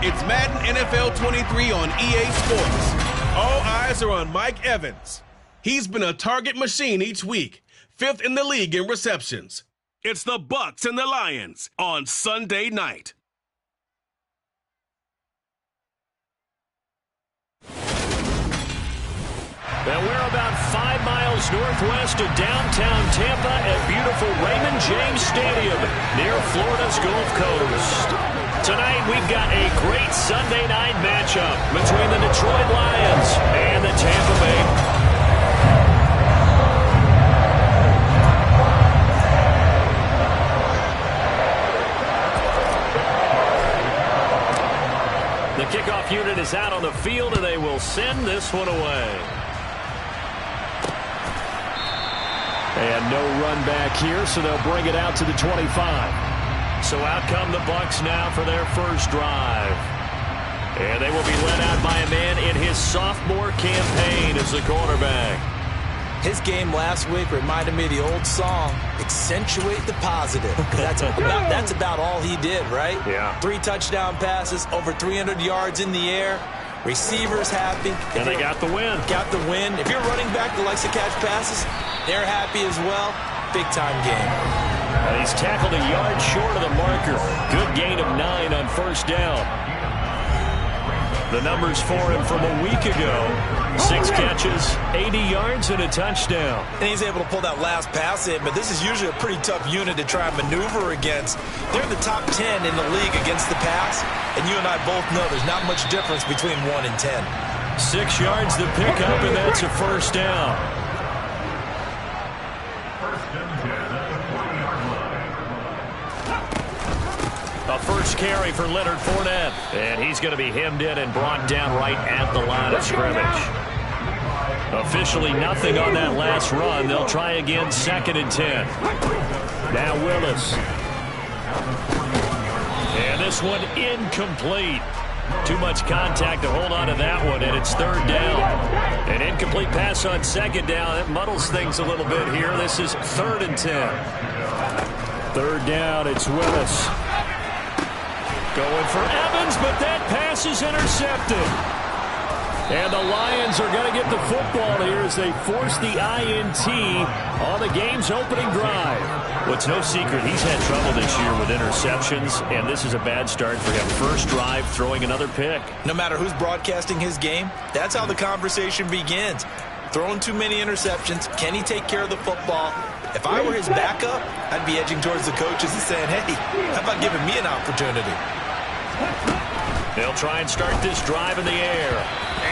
It's Madden NFL 23 on EA Sports. All eyes are on Mike Evans. He's been a target machine each week, 5th in the league in receptions. It's the Bucs and the Lions on Sunday night. Now we're about 5 miles northwest of downtown Tampa at beautiful Raymond James Stadium near Florida's Gulf Coast. Tonight we've got a great Sunday night matchup between the Detroit Lions and the Tampa Bay. The kickoff unit is out on the field, and they will send this one away. And no run back here, so they'll bring it out to the 25. So out come the Bucs now for their first drive. And they will be led out by a man in his sophomore campaign as the quarterback. His game last week reminded me of the old song, Accentuate the Positive. That's about all he did, right? Yeah. 3 touchdown passes, over 300 yards in the air. Receivers happy. And they got the win. Got the win. If you're running back that likes to catch passes, they're happy as well. Big-time game. And he's tackled a yard short of the marker. Good gain of 9 on first down. The numbers for him from a week ago: 6 catches, 80 yards, and a touchdown. And he's able to pull that last pass in, but this is usually a pretty tough unit to try and maneuver against. They're in the top 10 in the league against the pass, and you and I both know there's not much difference between 1 and 10. 6 yards to pick up, and that's a first down. A first carry for Leonard Fournette. And he's going to be hemmed in and brought down right at the line of scrimmage. Officially nothing on that last run. They'll try again, 2nd and 10. Now Willis. And this one incomplete. Too much contact to hold on to that one, and it's 3rd down. An incomplete pass on 2nd down. That muddles things a little bit here. This is 3rd and 10. 3rd down, it's Willis. Going for Evans, but that pass is intercepted. And the Lions are going to get the football here as they force the INT on the game's opening drive. Well, it's no secret he's had trouble this year with interceptions, and this is a bad start for him. First drive, throwing another pick. No matter who's broadcasting his game, that's how the conversation begins. Throwing too many interceptions. Can he take care of the football? If I were his backup, I'd be edging towards the coaches and saying, hey, how about giving me an opportunity? They'll try and start this drive in the air.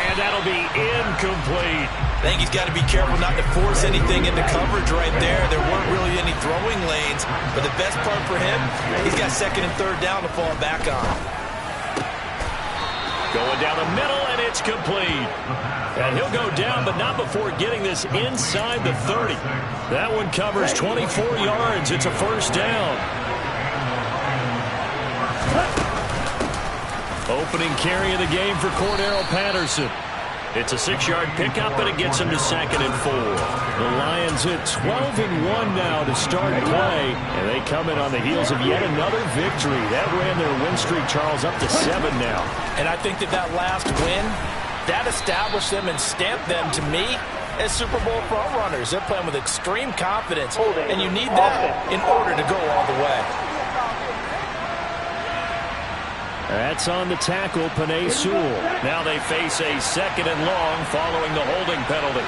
And that'll be incomplete. I think he's got to be careful not to force anything into coverage right there. There weren't really any throwing lanes. But the best part for him, he's got 2nd and 3rd down to fall back on. Going down the middle, and it's complete. And he'll go down, but not before getting this inside the 30. That one covers 24 yards. It's a first down. Opening carry of the game for Cordero Patterson. It's a 6-yard pickup, and it gets him to 2nd and 4. The Lions hit 12-1 now to start play, and they come in on the heels of yet another victory. That ran their win streak, Charles, up to 7 now. And I think that last win, that established them and stamped them, to me, as Super Bowl frontrunners. They're playing with extreme confidence, and you need that in order to go all the way. That's on the tackle, Penei Sewell. Now they face a 2nd and long following the holding penalty.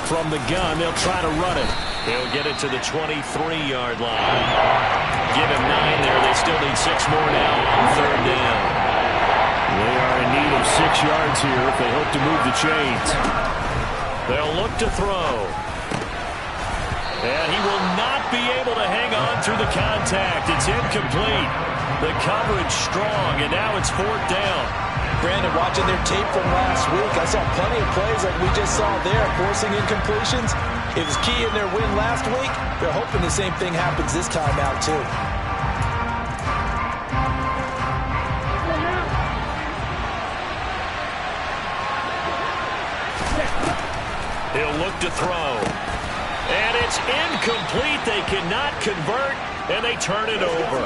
From the gun, they'll try to run it. He'll get it to the 23-yard line. Give him 9 there. They still need 6 more now. 3rd down. They are in need of 6 yards here if they hope to move the chains. They'll look to throw. And he will not be able to hang on through the contact. It's incomplete. The coverage strong, and now it's 4th down. Brandon, watching their tape from last week, I saw plenty of plays like we just saw there, forcing incompletions. It was key in their win last week. They're hoping the same thing happens this time out, too. He'll look to throw. And it's incomplete. They cannot convert, and they turn it over.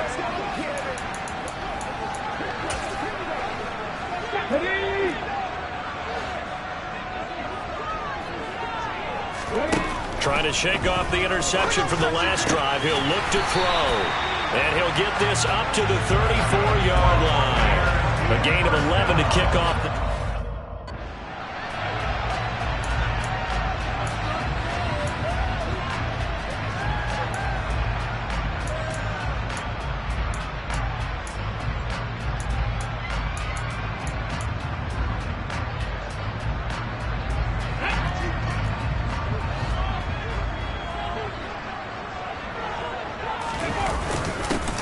to shake off the interception from the last drive. He'll look to throw. And he'll get this up to the 34-yard line. A gain of 11 to kick off the...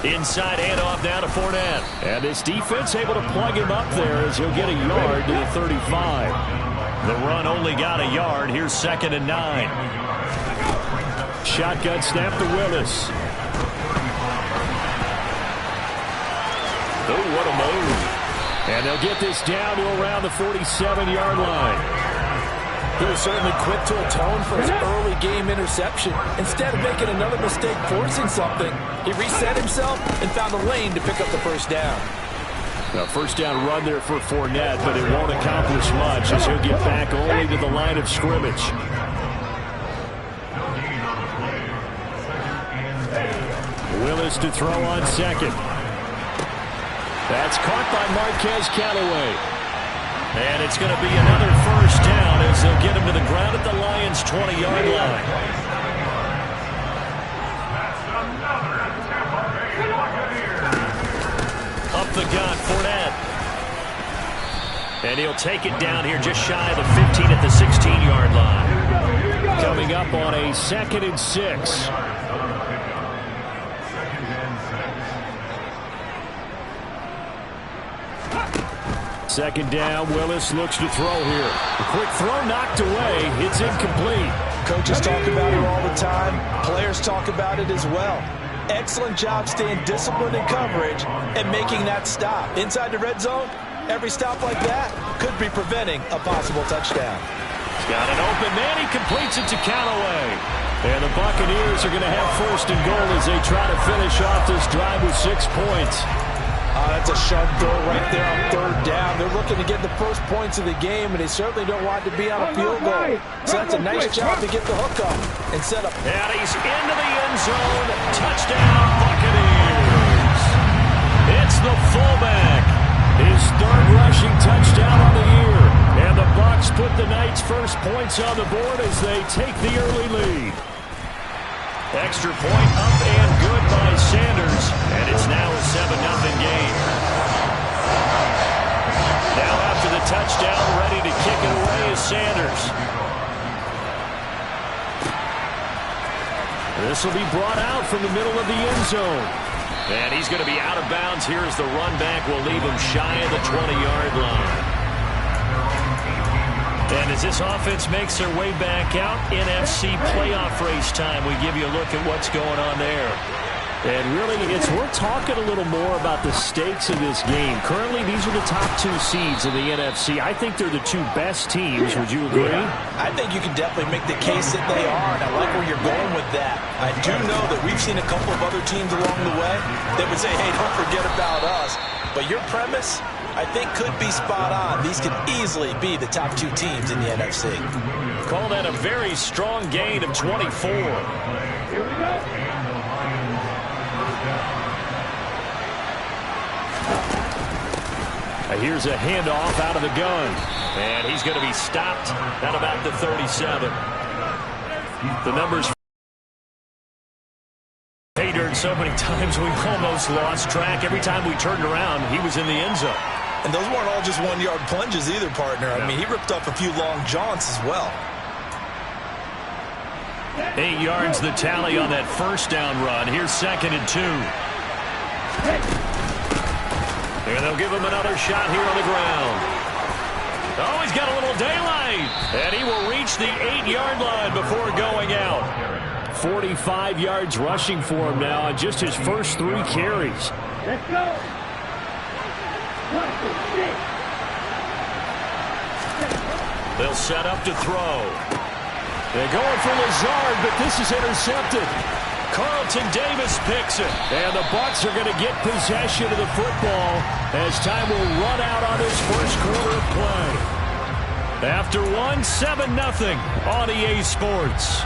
Inside handoff down to Fournette. And this defense able to plug him up there as he'll get a yard to the 35. The run only got a yard. Here's 2nd and 9. Shotgun snap to Willis. Oh, what a move. And they'll get this down to around the 47-yard line. He was certainly quick to atone for his early game interception. Instead of making another mistake forcing something, he reset himself and found a lane to pick up the first down. A first down run there for Fournette, but it won't accomplish much as he'll get back only to the line of scrimmage. Willis to throw on 2nd. That's caught by Marquez Callaway. And it's going to be another first down as they'll get him to the ground at the Lions' 20-yard line. Up the gun, Fournette. And he'll take it down here just shy of the 15 at the 16-yard line. Coming up on a 2nd and 6. Second down, Willis looks to throw here. A quick throw knocked away. It's incomplete. Coaches talk about it all the time. Players talk about it as well. Excellent job staying disciplined in coverage and making that stop. Inside the red zone, every stop like that could be preventing a possible touchdown. He's got an open man. He completes it to Callaway. And the Buccaneers are going to have 1st and goal as they try to finish off this drive with 6 points. That's a sharp throw right there on 3rd down. They're looking to get the first points of the game, and they certainly don't want to be on a field goal. So that's a nice job to get the hook up and set up. And he's into the end zone. Touchdown, Buccaneers. It's the fullback. His 3rd rushing touchdown on the year. And the Bucs put the Knights' first points on the board as they take the early lead. Extra point up and good by Sanders. And it's now a 7-0 game. Now after the touchdown, ready to kick it away is Sanders. This will be brought out from the middle of the end zone. And he's going to be out of bounds here as the run back will leave him shy of the 20-yard line. And as this offense makes their way back out, NFC playoff race time, we give you a look at what's going on there. And really, it's worth talking a little more about the stakes of this game. Currently, these are the top 2 seeds in the NFC. I think they're the 2 best teams. Would you agree? I think you can definitely make the case that they are, and I like where you're going with that. I do know that we've seen a couple of other teams along the way that would say, hey, don't forget about us. But your premise, I think, could be spot on. These could easily be the top 2 teams in the NFC. Call that a very strong gain of 24. Here we go. Here's a handoff out of the gun. And he's going to be stopped at about the 37. The numbers paid so many times we almost lost track. Every time we turned around, he was in the end zone. And those weren't all just 1-yard plunges either, partner. I mean, he ripped off a few long jaunts as well. 8 yards the tally on that first down run. Here's 2nd and 2. And they'll give him another shot here on the ground. Oh, he's got a little daylight. And he will reach the 8-yard line before going out. 45 yards rushing for him now on just his first 3 carries. Let's go. They'll set up to throw. They're going for Lazard, but this is intercepted. Carlton Davis picks it. And the Bucs are going to get possession of the football as time will run out on this first quarter of play. After 7-0 on EA Sports.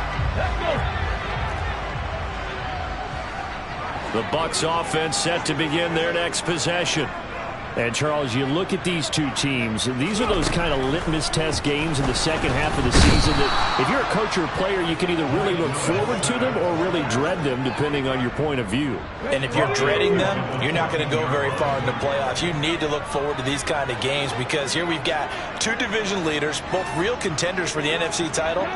The Bucs offense set to begin their next possession. And, Charles, you look at these two teams, and these are those kind of litmus test games in the second half of the season that if you're a coach or a player, you can either really look forward to them or really dread them, depending on your point of view. And if you're dreading them, you're not going to go very far in the playoffs. You need to look forward to these kind of games because here we've got two division leaders, both real contenders for the NFC title.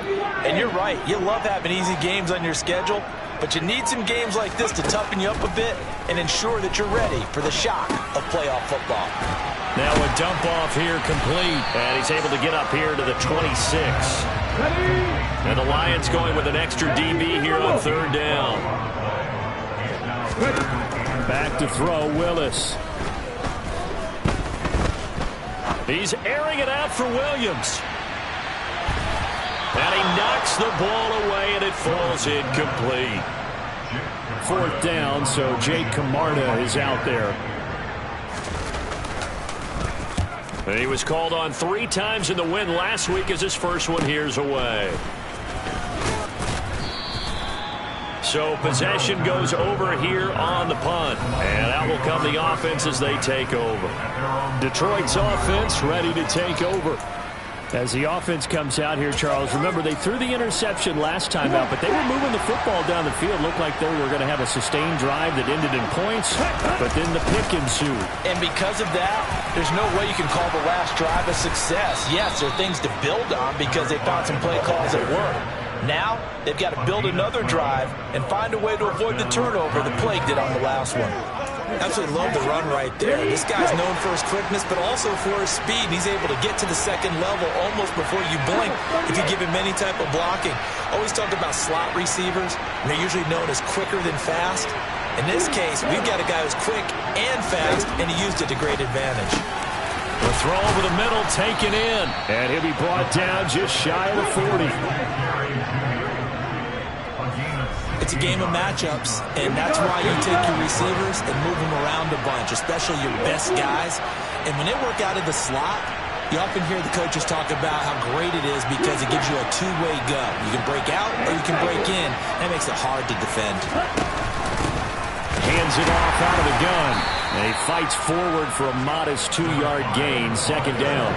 And you're right, you love having easy games on your schedule, but you need some games like this to toughen you up a bit and ensure that you're ready for the shock of playoff football. Now a dump off here complete, and he's able to get up here to the 26. And the Lions going with an extra DB here on third down. Back to throw, Willis. He's airing it out for Williams. And he knocks the ball away, and it falls incomplete. Fourth down, so Jake Camarda is out there. And he was called on 3 times in the win last week as his first one here's away. So possession goes over here on the punt. And out will come the offense as they take over. Detroit's offense ready to take over. As the offense comes out here, Charles, remember they threw the interception last time out, but they were moving the football down the field. Looked like they were going to have a sustained drive that ended in points, but then the pick ensued. And because of that, there's no way you can call the last drive a success. Yes, there are things to build on because they found some play calls that work. Now, they've got to build another drive and find a way to avoid the turnover the Plague did on the last one. Absolutely love the run right there. This guy's known for his quickness, but also for his speed. He's able to get to the second level almost before you blink if you give him any type of blocking. Always talk about slot receivers, and they're usually known as quicker than fast. In this case, we've got a guy who's quick and fast, and he used it to great advantage. The throw over the middle taken in, and he'll be brought down just shy of the 40. It's a game of matchups, and that's why you take your receivers and move them around a bunch, especially your best guys. And when they work out of the slot, you often hear the coaches talk about how great it is because it gives you a two-way go. You can break out or you can break in. That makes it hard to defend. Hands it off out of the gun. And he fights forward for a modest 2-yard gain, second down.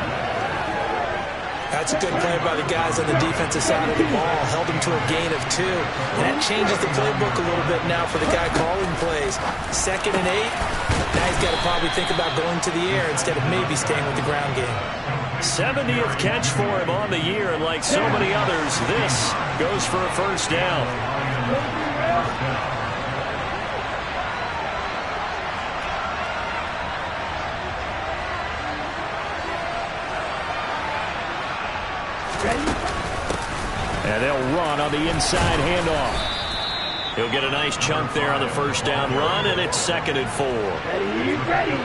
That's a good play by the guys on the defensive side of the ball. Held him to a gain of 2. And that changes the playbook a little bit now for the guy calling plays. 2nd and 8. Now he's got to probably think about going to the air instead of maybe staying with the ground game. 70th catch for him on the year, and like so many others, this goes for a first down. And they'll run on the inside handoff. He'll get a nice chunk there on the first down run, and it's 2nd and 4. Ready.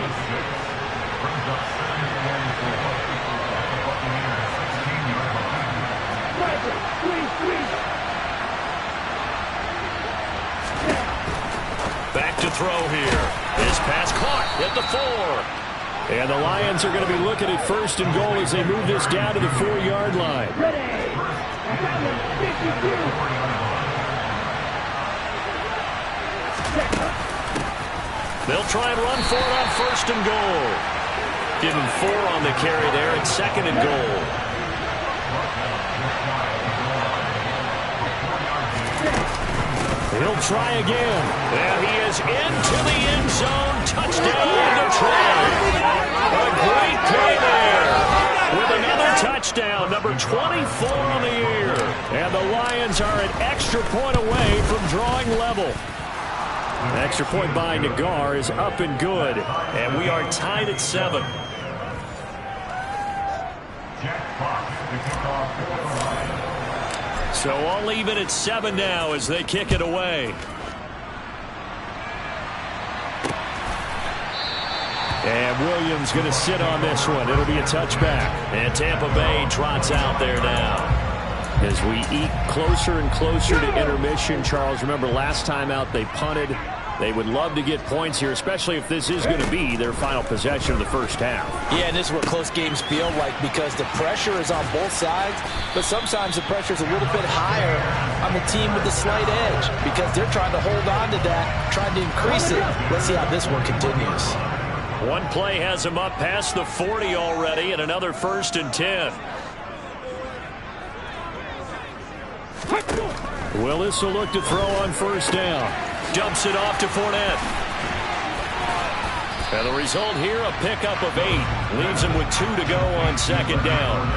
Back to throw here. This pass caught at the 4. And the Lions are going to be looking at 1st and goal as they move this down to the 4-yard line. They'll try and run for it on 1st and goal. Give him 4 on the carry there at 2nd and goal. He'll try again. And he is into the end zone. Touchdown, Detroit. A great play there. With another touchdown, number 24 on the year. And the Lions are an extra point away from drawing level. An extra point by Nagar is up and good. And we are tied at 7. So all even at 7 now as they kick it away. And Williams going to sit on this one. It'll be a touchback. And Tampa Bay trots out there now. As we eke closer and closer to intermission, Charles, remember last time out they punted. They would love to get points here, especially if this is going to be their final possession of the first half. Yeah, and this is what close games feel like because the pressure is on both sides, but sometimes the pressure is a little bit higher on the team with the slight edge because they're trying to hold on to that, trying to increase it. Let's see how this one continues. One play has him up past the 40 already, and another 1st and 10. Willis will look to throw on 1st down. Dumps it off to Fournette. And the result here, a pickup of 8. Leaves him with 2 to go on 2nd down.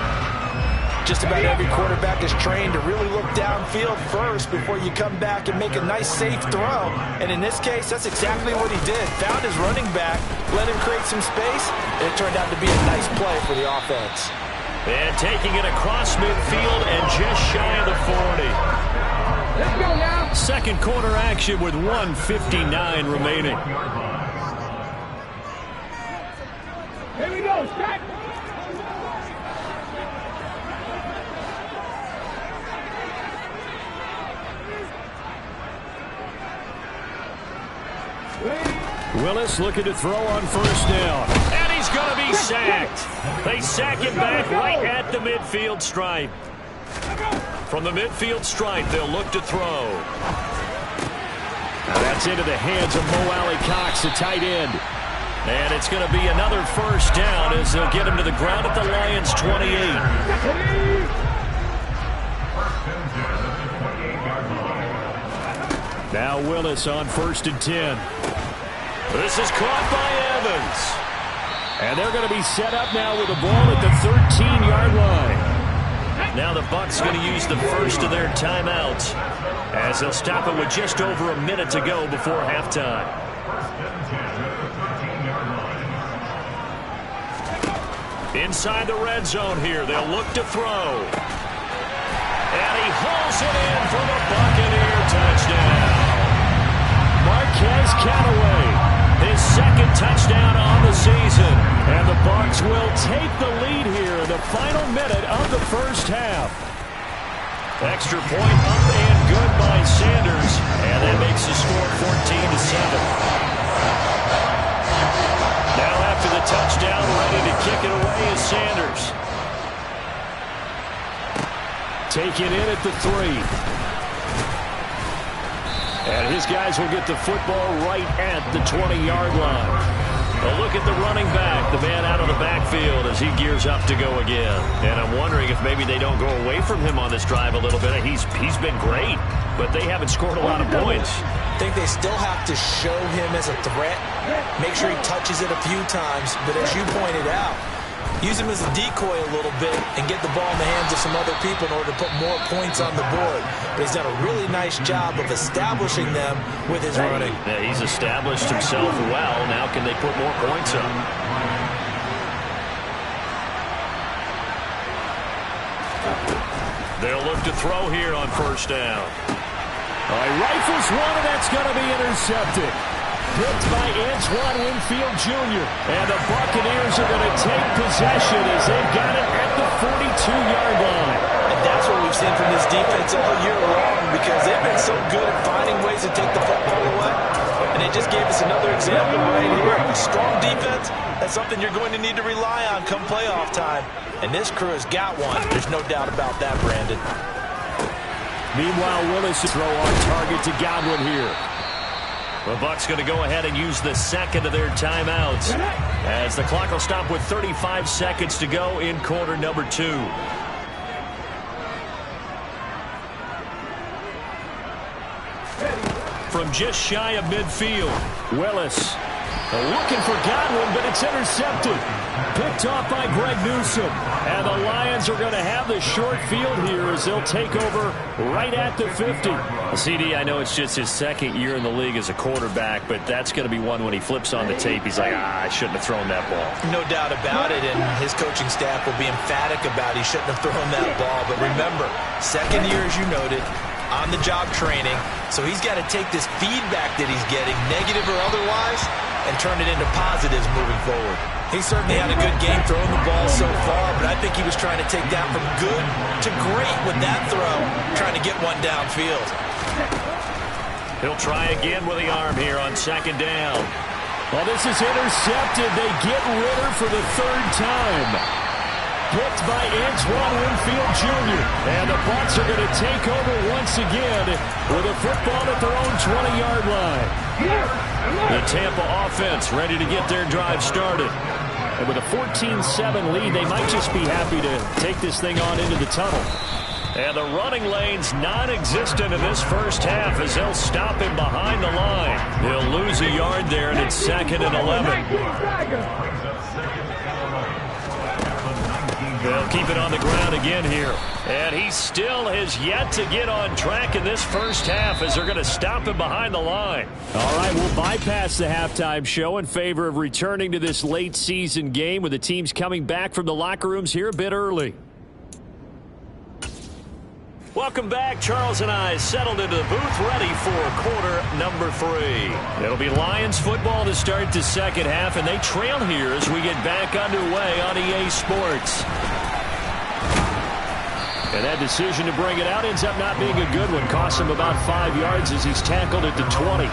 Just about every quarterback is trained to really look downfield first before you come back and make a nice, safe throw. And in this case, that's exactly what he did. Found his running back, let him create some space, and it turned out to be a nice play for the offense. And taking it across midfield and just shy of the 40. Let's go now. Second quarter action with 1:59 remaining. Here we go, strike. Willis looking to throw on 1st down. And he's going to be sacked. They sack him back right at the midfield stripe. From the midfield stripe, they'll look to throw. Now that's into the hands of Mo Alley-Cox, the tight end. And it's going to be another 1st down as they'll get him to the ground at the Lions' 28. Now Willis on 1st and 10. This is caught by Evans. And they're going to be set up now with the ball at the 13-yard line. Now the Bucs going to use the first of their timeouts as they'll stop it with just over a minute to go before halftime. Inside the red zone here, they'll look to throw. And he hauls it in for the Buccaneer touchdown. Marquez Callaway. His 2nd touchdown on the season. And the Bucs will take the lead here in the final minute of the first half. Extra point up and good by Sanders. And that makes the score 14-7. Now after the touchdown, ready to kick it away is Sanders. Taken in at the 3. And his guys will get the football right at the 20-yard line. A look at the running back, the man out of the backfield as he gears up to go again. And I'm wondering if maybe they don't go away from him on this drive a little bit. He's been great, but they haven't scored a lot of points. I think they still have to show him as a threat, make sure he touches it a few times. But as you pointed out, use him as a decoy a little bit and get the ball in the hands of some other people in order to put more points on the board. But he's done a really nice job of establishing them with his running. Yeah, he's established himself well. Now can they put more points up? They'll look to throw here on 1st down. Rifles one, and that's going to be intercepted. Picked by Antoine Winfield Jr. And the Buccaneers are going to take possession as they've got it at the 42-yard line. And that's what we've seen from this defense all year long because they've been so good at finding ways to take the football away. And they just gave us another example right here. A strong defense, that's something you're going to need to rely on come playoff time. And this crew has got one. There's no doubt about that, Brandon. Meanwhile, Willis to throw on target to Godwin here. The Bucs going to go ahead and use the 2nd of their timeouts as the clock will stop with 35 seconds to go in quarter number 2. From just shy of midfield, Willis looking for Godwin, but it's intercepted. Picked off by Greg Newsome. And the Lions are going to have the short field here as they'll take over right at the 50. CD, I know it's just his 2nd year in the league as a quarterback, but that's going to be one when he flips on the tape. He's like, I shouldn't have thrown that ball. No doubt about it, and his coaching staff will be emphatic about he shouldn't have thrown that ball. But remember, 2nd year, as you noted, on-the-job training. So he's got to take this feedback that he's getting, negative or otherwise, and turn it into positives moving forward. He certainly had a good game throwing the ball so far, but I think he was trying to take down from good to great with that throw, trying to get one downfield. He'll try again with the arm here on second down. Well, this is intercepted. They get Ritter for the third time. Picked by Antoine Winfield Jr. And the Bucs are going to take over once again with a football at their own 20-yard line. The Tampa offense ready to get their drive started. And with a 14-7 lead, they might just be happy to take this thing on into the tunnel. And the running lane's non-existent in this first half as they'll stop him behind the line. He'll lose a yard there, and it's 2nd and 11. They'll keep it on the ground again here. And he still has yet to get on track in this first half as they're going to stop him behind the line. All right, we'll bypass the halftime show in favor of returning to this late season game with the teams coming back from the locker rooms here a bit early. Welcome back. Charles and I settled into the booth ready for quarter number 3. It'll be Lions football to start the second half, and they trail here as we get back underway on EA Sports. And that decision to bring it out ends up not being a good one. Costs him about 5 yards as he's tackled at the 20.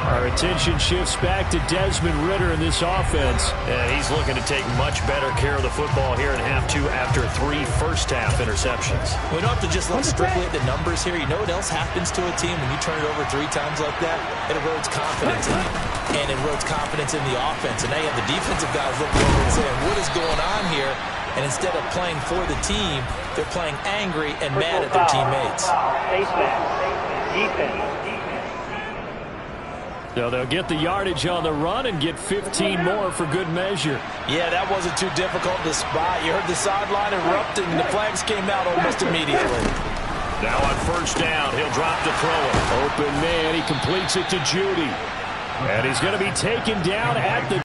Our attention shifts back to Desmond Ritter in this offense. And he's looking to take much better care of the football here in half 2 after 3 first-half interceptions. We don't have to just look strictly at the numbers here. You know what else happens to a team when you turn it over 3 times like that? It erodes confidence in you. And it erodes confidence in the offense. And now you have the defensive guys looking over and saying, what is going on here? And instead of playing for the team, they're playing angry and mad at their teammates. So they'll get the yardage on the run and get 15 more for good measure. Yeah, that wasn't too difficult to spot. You heard the sideline erupting, and the flags came out almost immediately. Now on first down, he'll drop to throw it. Open man, he completes it to Judy. And he's going to be taken down at the...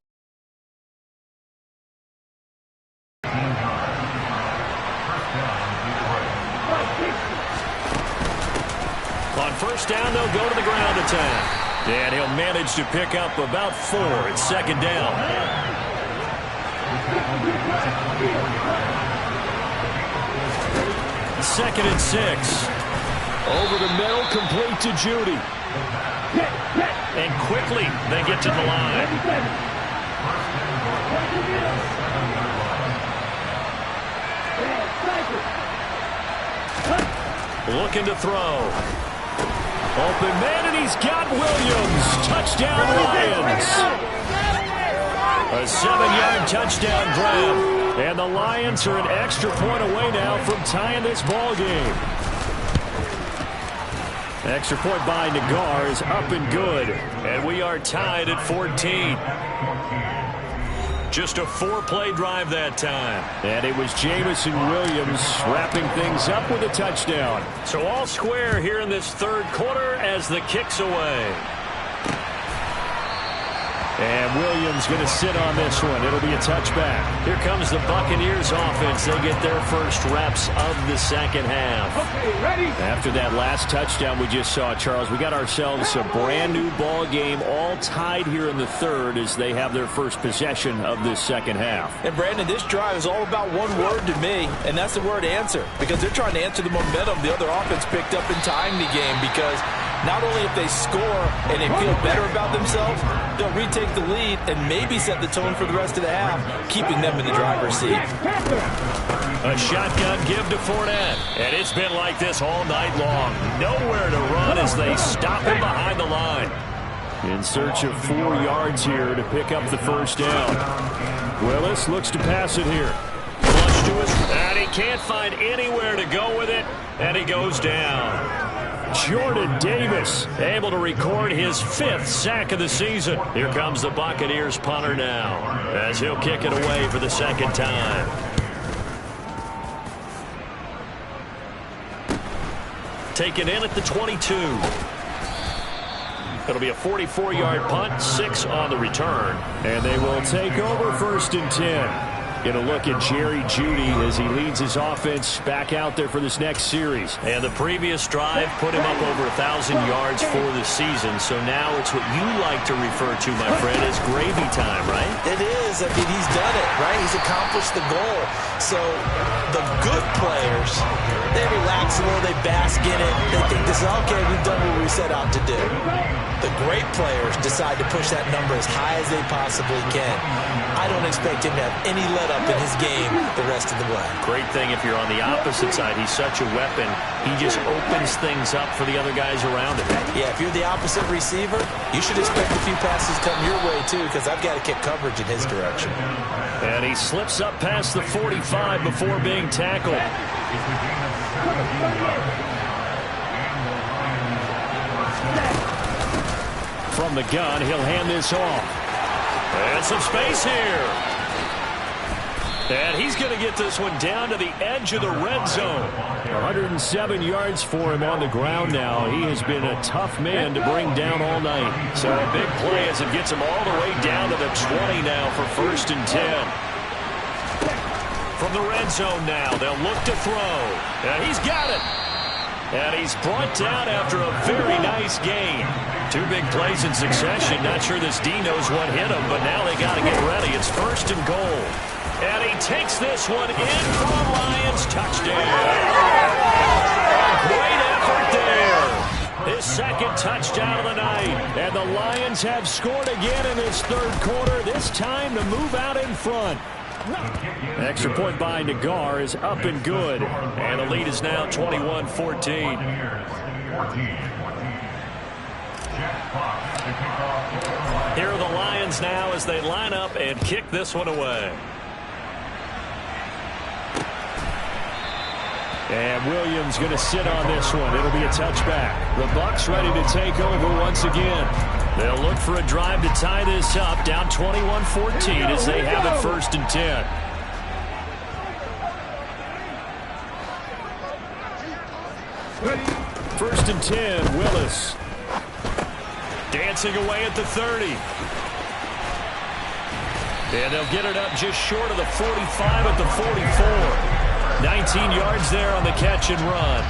On first down, they'll go to the ground attack. And he'll manage to pick up about 4 at second down. Second and 6. Over the middle, complete to Judy. And quickly, they get to the line. Looking to throw. Open man, and he's got Williams. Touchdown, Lions. A 7-yard touchdown grab. And the Lions are an extra point away now from tying this ball game. Extra point by Nagar is up and good. And we are tied at 14. Just a 4-play drive that time. And it was Jamison Williams wrapping things up with a touchdown. So all square here in this third quarter as the kick's away. And Williams going to sit on this one. It'll be a touchback. Here comes the Buccaneers offense. They get their first reps of the second half. Okay, ready? After that last touchdown we just saw, Charles, we got ourselves a brand new ball game, all tied here in the third as they have their first possession of this second half. And Brandon, this drive is all about one word to me, and that's the word answer. Because they're trying to answer the momentum the other offense picked up in tying the game, because not only if they score and they feel better about themselves, they'll retake the lead and maybe set the tone for the rest of the half, keeping them in the driver's seat. A shotgun give to Fournette. And it's been like this all night long. Nowhere to run as they stop him behind the line. In search of 4 yards here to pick up the first down. Willis looks to pass it here. Flush to his, and he can't find anywhere to go with it, and he goes down. Jordan Davis able to record his 5th sack of the season. Here comes the Buccaneers punter now as he'll kick it away for the second time. Taken in at the 22. It'll be a 44-yard punt, 6 on the return. And they will take over first and 10. Get a look at Jerry Jeudy as he leads his offense back out there for this next series. And the previous drive put him up over 1,000 yards for the season. So now it's what you like to refer to, my friend, as gravy time, right? It is. is, I mean, he's done it, right? He's accomplished the goal. So the good players, they relax a little, they bask in it. They think this is, okay, we've done what we set out to do. The great players decide to push that number as high as they possibly can. I don't expect him to have any let-up in his game the rest of the way. Great thing if you're on the opposite side. He's such a weapon. He just opens things up for the other guys around him. Yeah, if you're the opposite receiver, you should expect a few passes come your way, too, because I've got to kick coverage in his direction. And he slips up past the 45 before being tackled. From the gun, he'll hand this off. And some space here. And he's going to get this one down to the edge of the red zone. 107 yards for him on the ground now. He has been a tough man to bring down all night. So a big play as it gets him all the way down to the 20 now for 1st and 10. From the red zone now, they'll look to throw. And he's got it. And he's brought down after a very nice gain. 2 big plays in succession. Not sure this D knows what hit him, but now they got to get ready. It's 1st and goal. And he takes this one in for a Lions touchdown. Great effort there. His 2nd touchdown of the night. And the Lions have scored again in this 3rd quarter. This time to move out in front. Extra point by Nagar is up and good. And the lead is now 21-14. Here are the Lions now as they line up and kick this one away. And Williams going to sit on this one. It'll be a touchback. The Bucs ready to take over once again. They'll look for a drive to tie this up, down 21-14 as they have it 1st and 10. First and 10, Willis. Dancing away at the 30. And they'll get it up just short of the 45 at the 44. 19 yards there on the catch and run.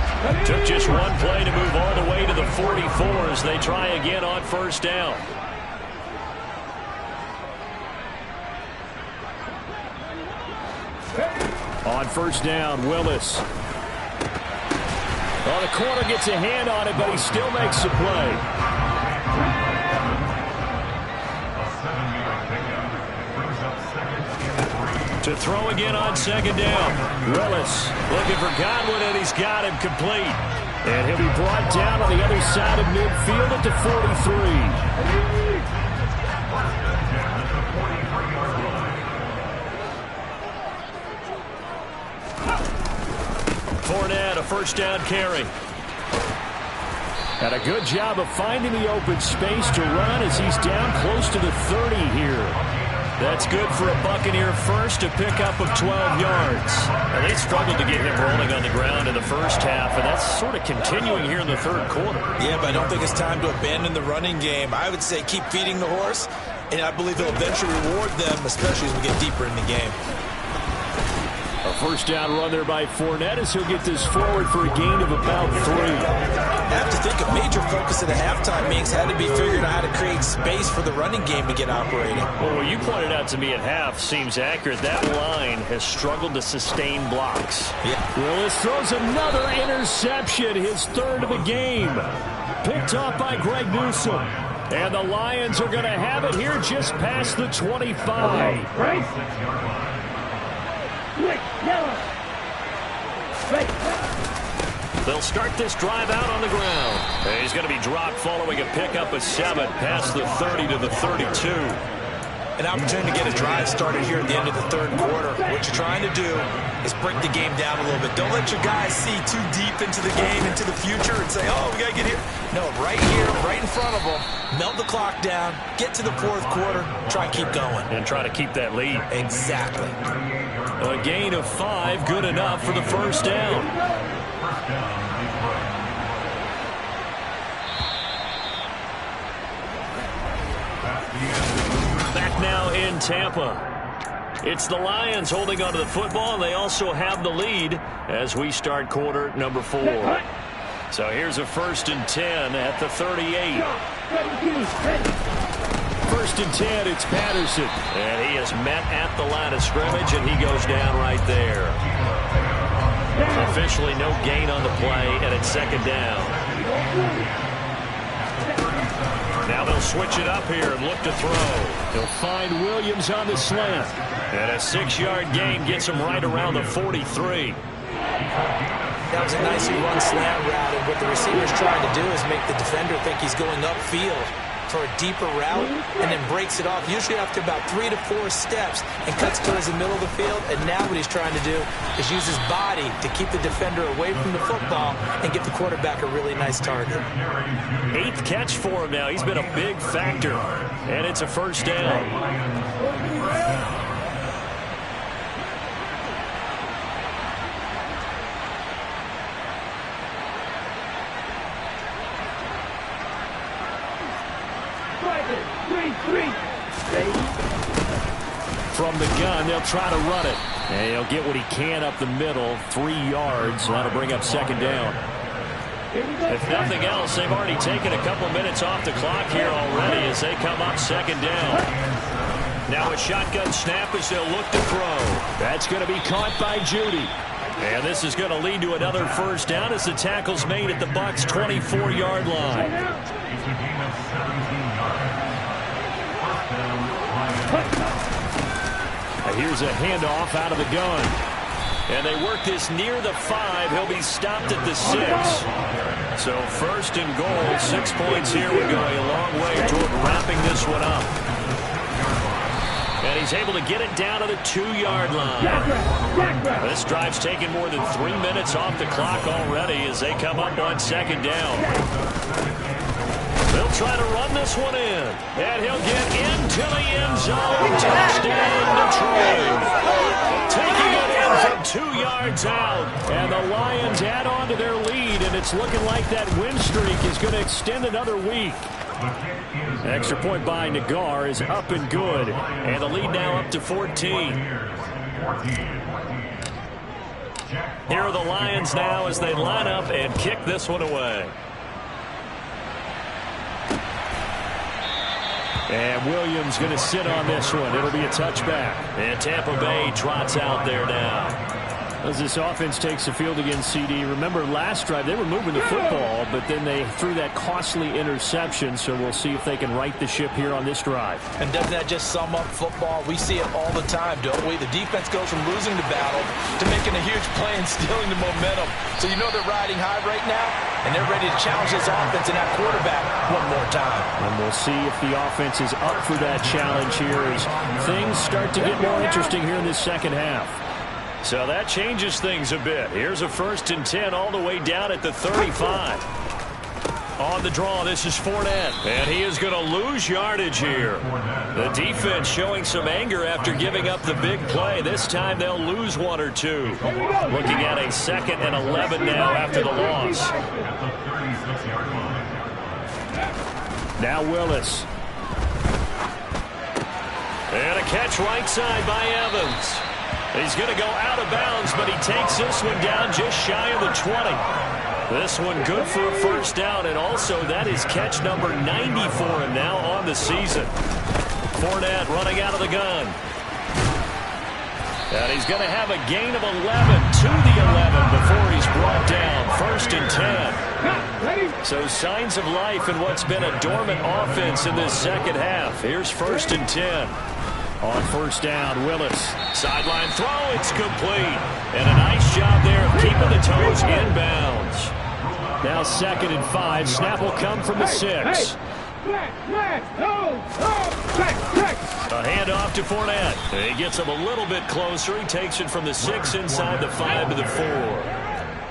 Took just one play to move all the way to the 44 as they try again on 1st down. On 1st down, Willis. Oh, the corner gets a hand on it, but he still makes the play. To throw again on 2nd down. Willis Looking for Godwin, and he's got him complete. And he'll be brought down on the other side of midfield at the 43. Fournette, a 1st down carry. And a good job of finding the open space to run as he's down close to the 30 here. That's good for a Buccaneer first to pick up of 12 yards. And they struggled to get him rolling on the ground in the 1st half, and that's sort of continuing here in the 3rd quarter. Yeah, but I don't think it's time to abandon the running game. I would say keep feeding the horse, and I believe he'll eventually reward them, especially as we get deeper in the game. A 1st down run there by Fournette as he'll get this forward for a gain of about 3. I have to think a major focus at the halftime meetings had to be figuring out how to create space for the running game to get operating. Well, what you pointed out to me at half seems accurate. That line has struggled to sustain blocks. Yeah. Willis throws another interception, his 3rd of the game. Picked off by Greg Newsome. And the Lions are going to have it here just past the 25. Right? They'll start this drive out on the ground. And he's going to be dropped following a pickup of 7 past the 30 to the 32. An opportunity to get a drive started here at the end of the 3rd quarter. What you're trying to do is break the game down a little bit. Don't let your guys see too deep into the game, into the future, and say, oh, we got to get here. No, right here, right in front of them. Melt the clock down, get to the 4th quarter, try and keep going. And try to keep that lead. Exactly. A gain of 5, good enough for the 1st down. Back now in Tampa. It's the Lions holding onto the football, and they also have the lead as we start quarter number 4. So here's a 1st and 10 at the 38. first and 10, it's Patterson. And he is met at the line of scrimmage, and he goes down right there. Officially no gain on the play, and it's second down. Now they'll switch it up here and look to throw. He'll find Williams on the slant. And a 6-yard gain gets him right around the 43. That was a nicely run slant route, and what the receiver's trying to do is make the defender think he's going upfield for a deeper route, and then breaks it off, usually after about 3 to 4 steps, and cuts towards the middle of the field. And now what he's trying to do is use his body to keep the defender away from the football and give the quarterback a really nice target. 8th catch for him now. He's been a big factor, and it's a first down. From the gun, they'll try to run it. And he'll get what he can up the middle, 3 yards. That'll bring up second down. If nothing else, they've already taken a couple minutes off the clock here already as they come up second down. Now a shotgun snap as they'll look to throw. That's going to be caught by Judy. And this is going to lead to another first down as the tackle's made at the Bucs' 24-yard line. Here's a handoff out of the gun. And they work this near the 5. He'll be stopped at the 6. So first and goal, 6 points here would go a long way toward wrapping this one up. And he's able to get it down to the 2-yard line. This drive's taken more than 3 minutes off the clock already as they come up on second down. They'll try to run this one in. And he'll get into the end zone. Touchdown, Detroit. Taking it in from 2 yards out. And the Lions add on to their lead, and it's looking like that win streak is going to extend another week. Extra point by Nagar is up and good. And the lead now up to 14. Here are the Lions now as they line up and kick this one away. And Williams going to sit on this one. It'll be a touchback. And Tampa Bay trots out there now. As this offense takes the field against CD, remember last drive they were moving the football, but then they threw that costly interception, so we'll see if they can right the ship here on this drive. And doesn't that just sum up football? We see it all the time, don't we? The defense goes from losing the battle to making a huge play and stealing the momentum. So you know they're riding high right now, and they're ready to challenge this offense and that quarterback one more time. And we'll see if the offense is up for that challenge here as things start to get more interesting here in this second half. So that changes things a bit. Here's a first and 10 all the way down at the 35. On the draw, this is Fournette. And he is going to lose yardage here. The defense showing some anger after giving up the big play. This time they'll lose 1 or 2. Looking at a 2nd and 11 now after the loss. Now Willis. And a catch right side by Evans. He's going to go out of bounds, but he takes this one down just shy of the 20. This one good for a first down, and also that is catch number 90 for him now on the season. Fournette running out of the gun. And he's going to have a gain of 11 to the 11 before he's brought down. First and 10. So signs of life in what's been a dormant offense in this second half. Here's first and 10. On first down, Willis. Sideline throw, it's complete. And a nice job there of keeping the toes inbounds. Now 2nd and 5. Snap will come from the 6. A handoff to Fournette. He gets him a little bit closer. He takes it from the 6 inside the 5 to the 4.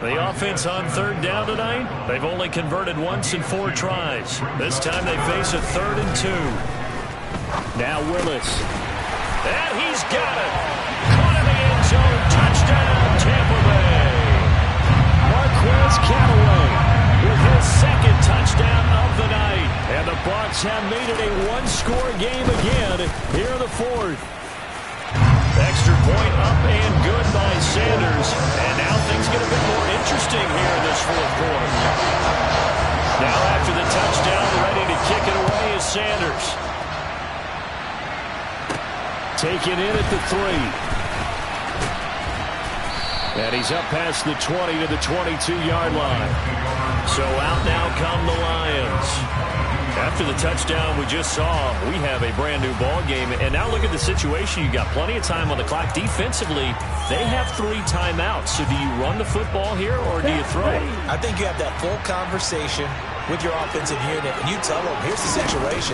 The offense on third down tonight, they've only converted once in 4 tries. This time they face a 3rd and 2. Now Willis. And he's got it. Caught in the end zone. Touchdown, Tampa Bay. Marquez Callaway with his 2nd touchdown of the night. And the Bucs have made it a 1-score game again here in the 4th. Extra point up and good by Sanders. And now things get a bit more interesting here in this 4th quarter. Now after the touchdown, ready to kick it away is Sanders. Taken in at the 3. And he's up past the 20 to the 22-yard line. So out now come the Lions. After the touchdown we just saw, we have a brand-new ball game. And now look at the situation. You got plenty of time on the clock. Defensively, they have 3 timeouts. So do you run the football here or do you throw it? I think you have that full conversation with your offensive unit, and you tell them, here's the situation.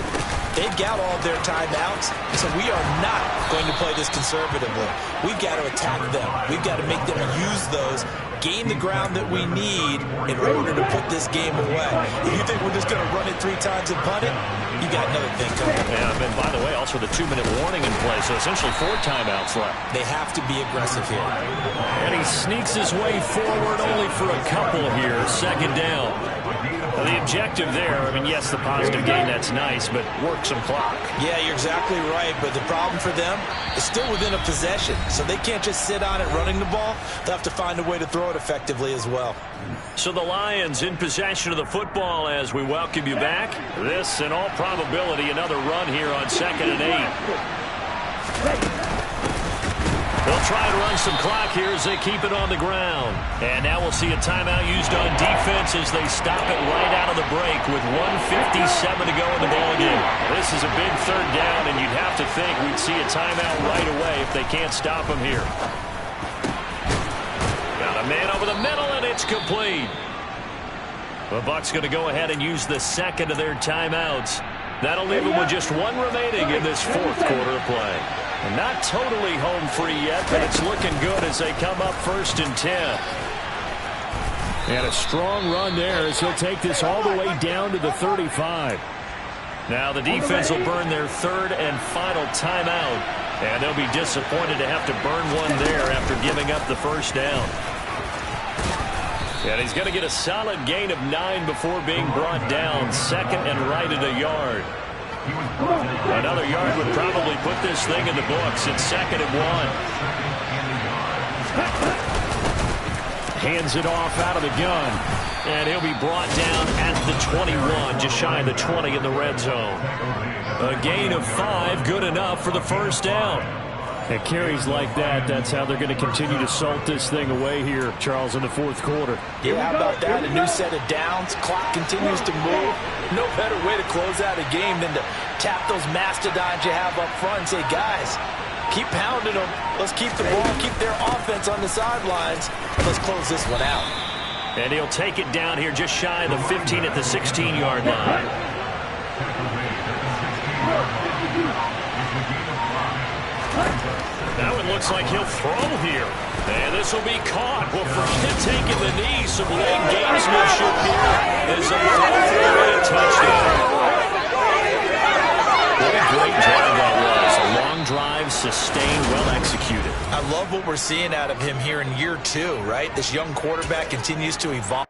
They've got all their timeouts, so we are not going to play this conservatively. We've got to attack them. We've got to make them use those, gain the ground that we need in order to put this game away. If you think we're just going to run it 3 times and punt it, you got another thing coming. Yeah, and by the way, also the 2-minute warning in play, so essentially 4 timeouts left. They have to be aggressive here. And he sneaks his way forward only for a couple here. Second down. Well, the objective there, I mean, yes, the positive gain, that's nice, but work some clock. Yeah, you're exactly right, but the problem for them is still within a possession, so they can't just sit on it running the ball. They'll have to find a way to throw it effectively as well. So the Lions in possession of the football as we welcome you back. This, in all probability, another run here on 2nd and 8. They'll try and run some clock here as they keep it on the ground. And now we'll see a timeout used on defense as they stop it right out of the break with 1:57 to go in the ballgame. This is a big 3rd down, and you'd have to think we'd see a timeout right away if they can't stop them here. Got a man over the middle, and it's complete. The Bucs going to go ahead and use the 2nd of their timeouts. That'll leave them with just 1 remaining in this 4th quarter of play. And not totally home free yet, but it's looking good as they come up 1st and 10. And a strong run there as he'll take this all the way down to the 35. Now the defense will burn their 3rd and final timeout. And they'll be disappointed to have to burn one there after giving up the 1st down. And he's going to get a solid gain of 9 before being brought down. 2nd and right at a yard. Another yard would probably put this thing in the books. It's 2nd and 1. Hands it off out of the gun. And he'll be brought down at the 21, just shy of the 20 in the red zone. A gain of 5, good enough for the 1st down. At carries like that, that's how they're going to continue to salt this thing away here, Charles, in the 4th quarter. Yeah, how about that? A new set of downs. Clock continues to move. No better way to close out a game than to tap those mastodons you have up front and say, guys, keep pounding them. Let's keep the ball, keep their offense on the sidelines, and let's close this one out. And he'll take it down here just shy of the 15 at the 16-yard line. Now it looks like he'll throw here. And this will be caught. Well, forget taking the knee. Some late gamesmanship here as a touchdown. What a great drive that was. A long drive, sustained, well executed. I love what we're seeing out of him here in year 2, right? This young quarterback continues to evolve.